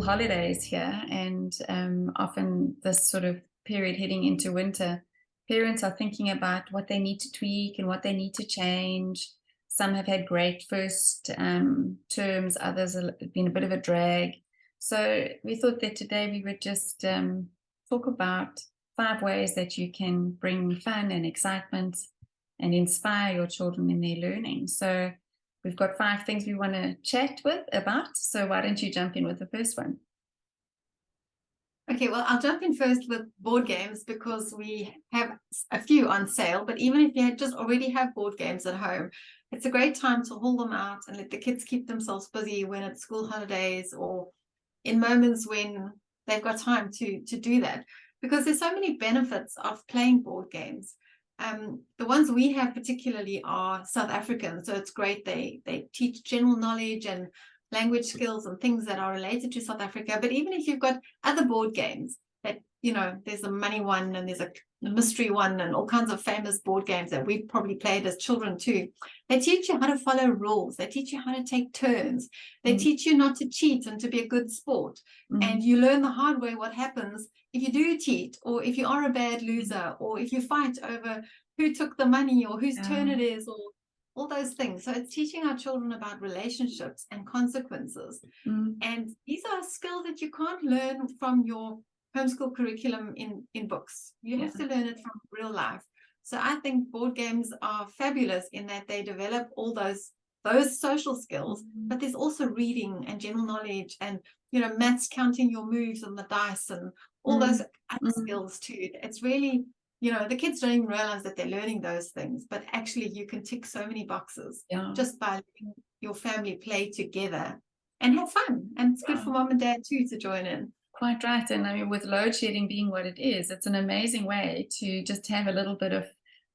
holidays here, and often this sort of period heading into winter, parents are thinking about what they need to tweak and what they need to change. Some have had great first terms, others have been a bit of a drag. So we thought that today we would just talk about 5 ways that you can bring fun and excitement and inspire your children in their learning. So we've got 5 things we want to chat about. So why don't you jump in with the first one? Okay, well, I'll jump in first with board games because we have a few on sale. But even if you just already have board games at home, it's a great time to haul them out and let the kids keep themselves busy when it's school holidays or in moments when they've got time to do that. Because there's so many benefits of playing board games. The ones we have particularly are South African, so it's great. They teach general knowledge and language skills and things that are related to South Africa. But even if you've got other board games that, there's a money one and there's a mystery one and all kinds of famous board games that we've probably played as children too, they teach you how to follow rules. They teach you how to take turns. They teach you not to cheat and to be a good sport. And you learn the hard way what happens if you do cheat, or if you are a bad loser, or if you fight over who took the money or whose turn it is, or all those things. So it's teaching our children about relationships and consequences. And these are skills that you can't learn from your homeschool curriculum in books. You have to learn it from real life. So I think board games are fabulous in that they develop all those social skills, but there's also reading and general knowledge and, maths, counting your moves on the dice and all those other skills too. It's really, the kids don't even realize that they're learning those things, but actually you can tick so many boxes just by letting your family play together and have fun. And it's good for mom and dad too to join in. Quite right. And I mean, with load shedding being what it is, it's an amazing way to just have a little bit of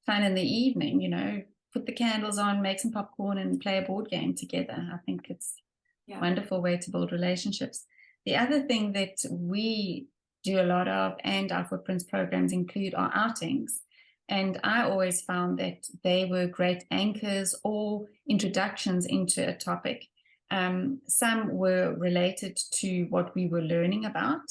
fun in the evening, put the candles on, make some popcorn and play a board game together. I think it's a wonderful way to build relationships. The other thing that we do a lot of, and our Footprints programs include, are outings. And I always found that they were great anchors or introductions into a topic. Some were related to what we were learning about,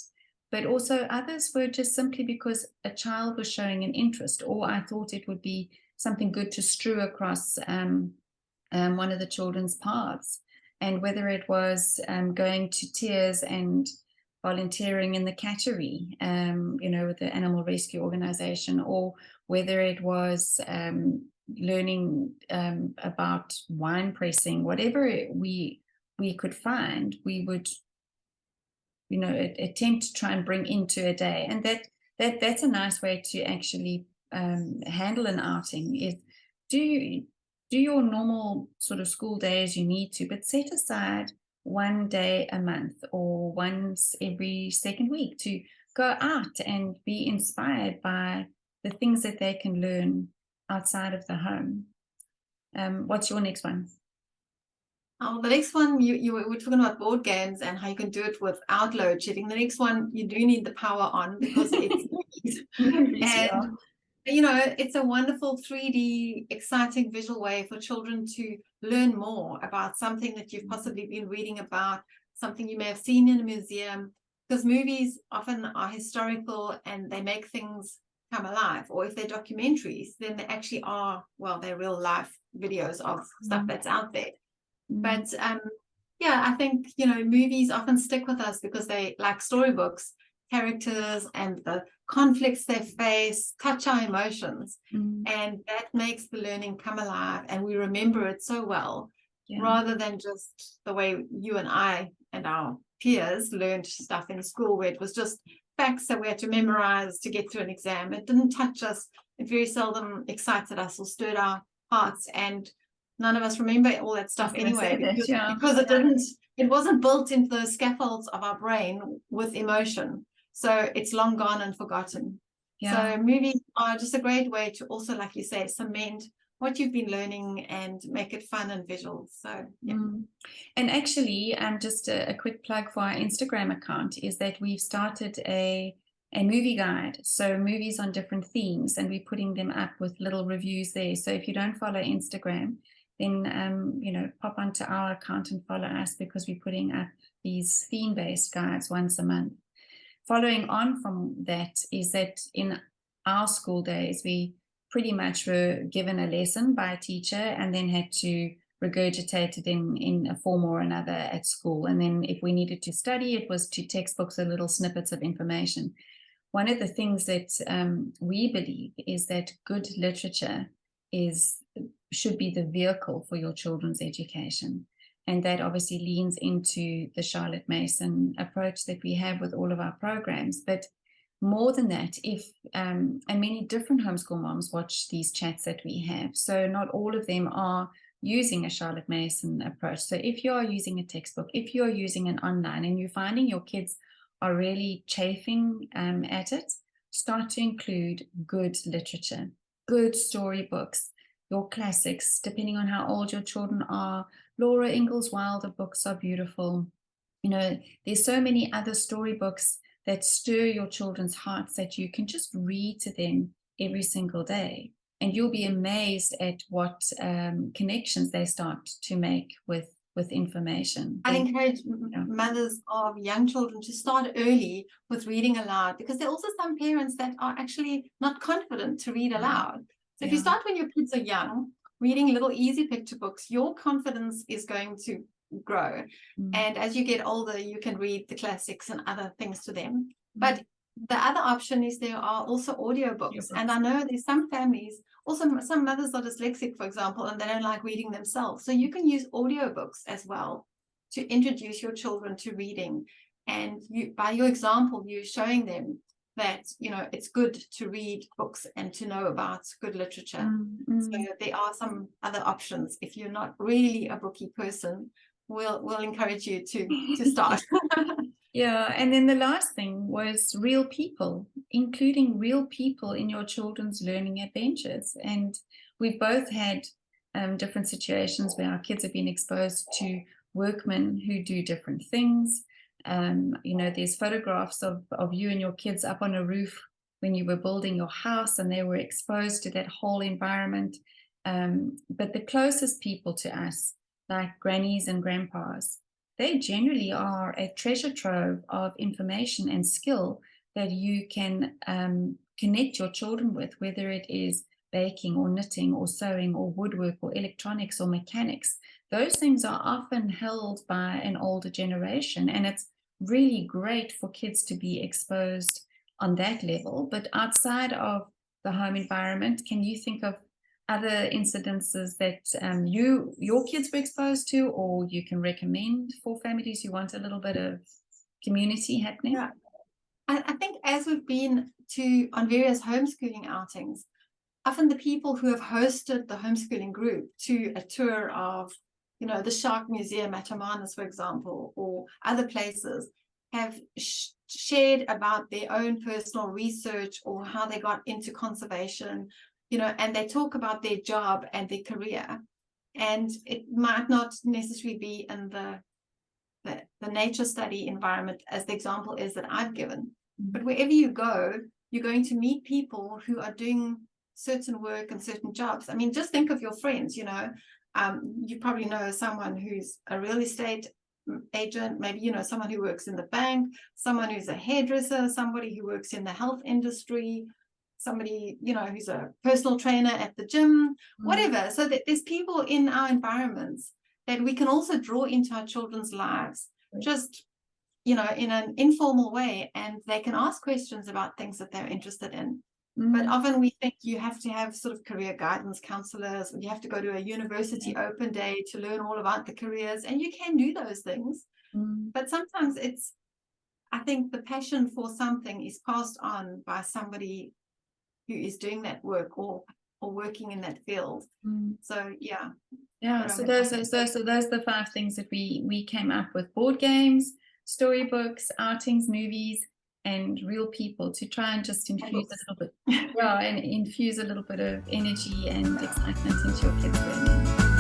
but also others were just simply because a child was showing an interest, or I thought it would be something good to strew across one of the children's paths. And whether it was going to Tears and volunteering in the catchery, with the animal rescue organization, or whether it was learning about wine pressing, whatever we could find, we would, attempt to try and bring into a day. And that's a nice way to actually handle an outing. Is do your normal sort of school day as you need to, but set aside one day a month or once every second week to go out and be inspired by the things that they can learn outside of the home. What's your next one? Oh, the next one, you were talking about board games and how you can do it without load shedding. The next one, you do need the power on because it's and it's a wonderful 3D, exciting visual way for children to learn more about something that you've possibly been reading about, something you may have seen in a museum, because movies often are historical and they make things come alive. Or if they're documentaries, then they actually are, they're real life videos of stuff that's out there. But I think, movies often stick with us because they, like storybooks, characters and the conflicts they face touch our emotions, and that makes the learning come alive and we remember it so well, rather than just the way you and I and our peers learned stuff in school where it was just facts that we had to memorize to get through an exam. It didn't touch us. It very seldom excited us or stirred our hearts, and none of us remember all that stuff anyway because it wasn't built into those scaffolds of our brain with emotion. So it's long gone and forgotten. So movies are just a great way to also, like you say, cement what you've been learning and make it fun and visual. So and actually, just a quick plug for our Instagram account is that we've started a movie guide, so movies on different themes, and we're putting them up with little reviews there. So if you don't follow Instagram, then pop onto our account and follow us, because we're putting up these theme-based guides once a month. Following on from that is that in our school days, we pretty much were given a lesson by a teacher and then had to regurgitate it in a form or another at school. And then if we needed to study, it was to textbooks or little snippets of information. One of the things that we believe is that good literature should be the vehicle for your children's education. And that obviously leans into the Charlotte Mason approach that we have with all of our programs. But more than that, and many different homeschool moms watch these chats that we have. So not all of them are using a Charlotte Mason approach. So if you are using a textbook, if you're using an online and you're finding your kids are really chafing at it, start to include good literature, good storybooks, your classics, depending on how old your children are. Laura Ingalls Wilder books are beautiful. There's so many other storybooks that stir your children's hearts that you can just read to them every single day. And you'll be amazed at what connections they start to make with information. I encourage mothers of young children to start early with reading aloud, because there are also some parents that are actually not confident to read aloud. So if you start when your kids are young, reading little easy picture books, your confidence is going to grow. And as you get older, you can read the classics and other things to them. But the other option is there are also audiobooks. And I know there's some families, also some mothers are dyslexic, for example, and they don't like reading themselves. So you can use audiobooks as well to introduce your children to reading. And by your example, you're showing them that, it's good to read books and to know about good literature. So there are some other options. If you're not really a bookie person, we'll encourage you to start. Yeah, and then the last thing was real people, including real people in your children's learning adventures. And we've both had different situations where our kids have been exposed to workmen who do different things. There's photographs of you and your kids up on a roof when you were building your house, and they were exposed to that whole environment. But the closest people to us, like grannies and grandpas, they generally are a treasure trove of information and skill that you can connect your children with, whether it is baking or knitting or sewing or woodwork or electronics or mechanics. Those things are often held by an older generation, and it's really great for kids to be exposed on that level. But outside of the home environment, can you think of other incidences that your kids were exposed to, or you can recommend for families who want a little bit of community happening? Yeah. I think as we've been on various homeschooling outings, often the people who have hosted the homeschooling group to a tour of, the Shark Museum at Hermanus, for example, or other places, have shared about their own personal research or how they got into conservation, and they talk about their job and their career. And it might not necessarily be in the nature study environment as the example is that I've given. But wherever you go, you're going to meet people who are doing certain work and certain jobs. I mean, just think of your friends, you probably know someone who's a real estate agent, maybe, someone who works in the bank, someone who's a hairdresser, somebody who works in the health industry, somebody, who's a personal trainer at the gym, whatever. So that there's people in our environments that we can also draw into our children's lives, just, in an informal way, and they can ask questions about things that they're interested in. But often we think you have to have sort of career guidance counselors, and you have to go to a university open day to learn all about the careers, and you can do those things. But sometimes I think the passion for something is passed on by somebody who is doing that work or working in that field. So so those are the 5 things that we came up with: board games, storybooks, outings, movies, and real people, to try and just infuse a little bit, infuse a little bit of energy and excitement into your kids' learning.